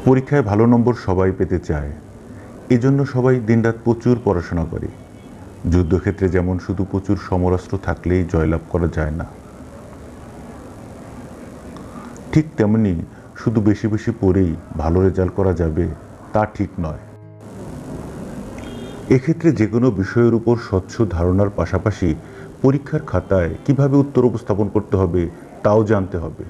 পরীক্ষায় ভালো নম্বর সবাই পেতে চায়, এজন্য সবাই দিনরাত প্রচুর পড়াশোনা করে। যুদ্ধক্ষেত্রে যেমন শুধু প্রচুর সমরাস্ত্র থাকলেই জয়লাভ করা যায় না, ঠিক তেমনি শুধু বেশি বেশি পড়েই ভালো রেজাল্ট করা যাবে তা ঠিক নয়। এক্ষেত্রে যে কোনো বিষয়ের উপর স্বচ্ছ ধারণার পাশাপাশি পরীক্ষার খাতায় কিভাবে উত্তর উপস্থাপন করতে হবে তাও জানতে হবে।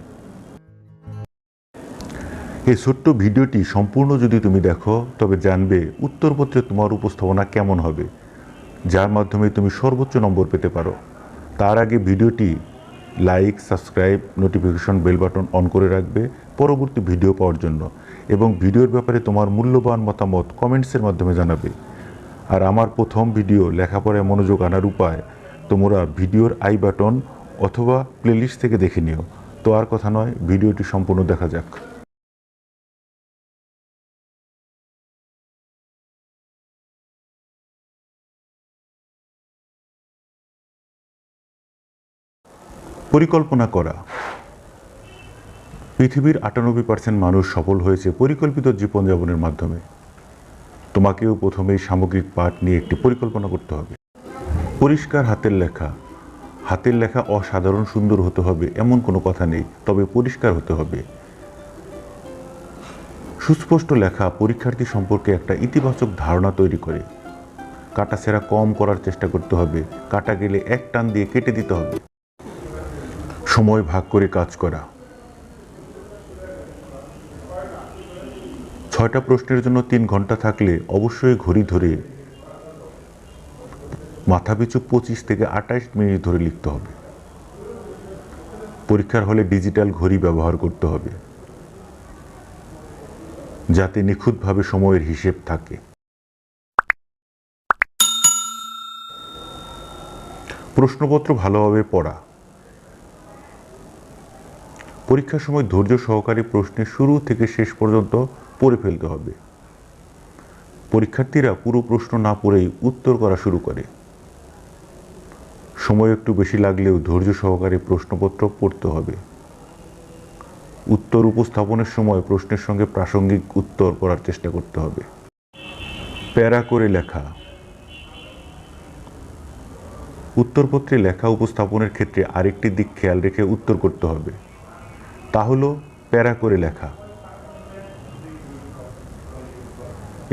এই ছোট্ট ভিডিওটি সম্পূর্ণ যদি তুমি দেখো তবে জানবে উত্তরপত্রে তোমার উপস্থাপনা কেমন হবে, যার মাধ্যমে তুমি সর্বোচ্চ নম্বর পেতে পারো। তার আগে ভিডিওটি like, subscribe, notification bell button on করে রাখবে পরবর্তী ভিডিও পাওয়ার জন্য, এবং ভিডিওর ব্যাপারে তোমার মূল্যবান মতামত কমেন্টসের মাধ্যমে জানাবে। আর আমার প্রথম ভিডিও লেখাপড়ায় মনোযোগ আনার উপায় তোমরা ভিডিওর আই বাটন অথবা প্লেলিস্ট থেকে দেখে নিও। তো আর কথা নয়, ভিডিওটি সম্পূর্ণ দেখা যাক। পরিকল্পনা করা। পৃথিবীর 98% মানুষ সফল হয়েছে পরিকল্পিত জীবনযাপনের মাধ্যমে। তোমাকেও প্রথমেই সামগ্রিক পাঠ নিয়ে একটি পরিকল্পনা করতে হবে। পরিষ্কার হাতের লেখা। হাতের লেখা অসাধারণ সুন্দর হতে হবে এমন কোনো কথা নেই, তবে পরিষ্কার হতে হবে। সুস্পষ্ট লেখা পরীক্ষার্থী সম্পর্কে একটা ইতিবাচক ধারণা তৈরি করে। কাটাছেঁড়া কম করার চেষ্টা করতে হবে, কাটা গেলে এক টান দিয়ে কেটে দিতে হবে। সময় ভাগ করে কাজ করা। 6টা প্রশ্নের জন্য 3 ঘন্টা থাকলে অবশ্যই ঘড়ি ধরে মাথাপিছু 25 থেকে 28 মিনিট ধরে লিখতে হবে। পরীক্ষার হলে ডিজিটাল ঘড়ি ব্যবহার করতে হবে, যাতে নিখুঁতভাবে সময়ের হিসেব থাকে। প্রশ্নপত্র ভালোভাবে পড়া। পরীক্ষার সময় ধৈর্য সহকারে প্রশ্নের শুরু থেকে শেষ পর্যন্ত পড়ে ফেলতে হবে। পরীক্ষার্থীরা পুরো প্রশ্ন না পড়েই উত্তর করা শুরু করে। সময় একটু বেশি লাগলেও ধৈর্য সহকারে প্রশ্নপত্র পড়তে হবে। উত্তর উপস্থাপনের সময় প্রশ্নের সঙ্গে প্রাসঙ্গিক উত্তর করার চেষ্টা করতে হবে। প্যারা করে লেখা। উত্তরপত্রে লেখা উপস্থাপনের ক্ষেত্রে আরেকটি দিক খেয়াল রেখে উত্তর করতে হবে, তা হলো প্যারা করে লেখা।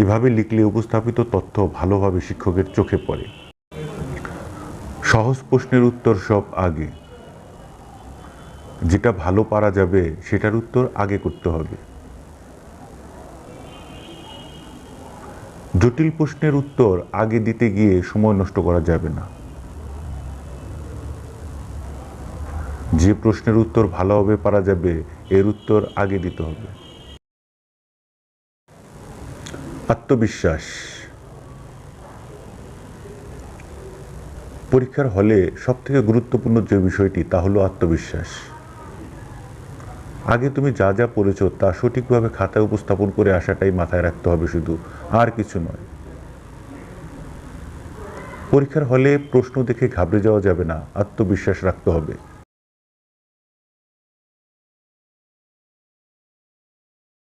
এভাবে লিখলে উপস্থাপিত তথ্য ভালোভাবে শিক্ষকের চোখে পড়ে। সহজ প্রশ্নের উত্তর সব আগে। যেটা ভালো পারা যাবে সেটার উত্তর আগে করতে হবে। জটিল প্রশ্নের উত্তর আগে দিতে গিয়ে সময় নষ্ট করা যাবে না। যে প্রশ্নের উত্তর ভালোভাবে পারা যাবে এর উত্তর আগে দিতে হবে। আত্মবিশ্বাস। পরীক্ষার হলে সবথেকে গুরুত্বপূর্ণ যে বিষয়টি তা হলো আত্মবিশ্বাস। আগে তুমি যা যা পড়েছো তা সঠিকভাবে খাতায় উপস্থাপন করে আসাটাই মাথায় রাখতে হবে, শুধু আর কিছু নয়। পরীক্ষার হলে প্রশ্ন দেখে ঘাবড়ে যাওয়া যাবে না, আত্মবিশ্বাস রাখতে হবে।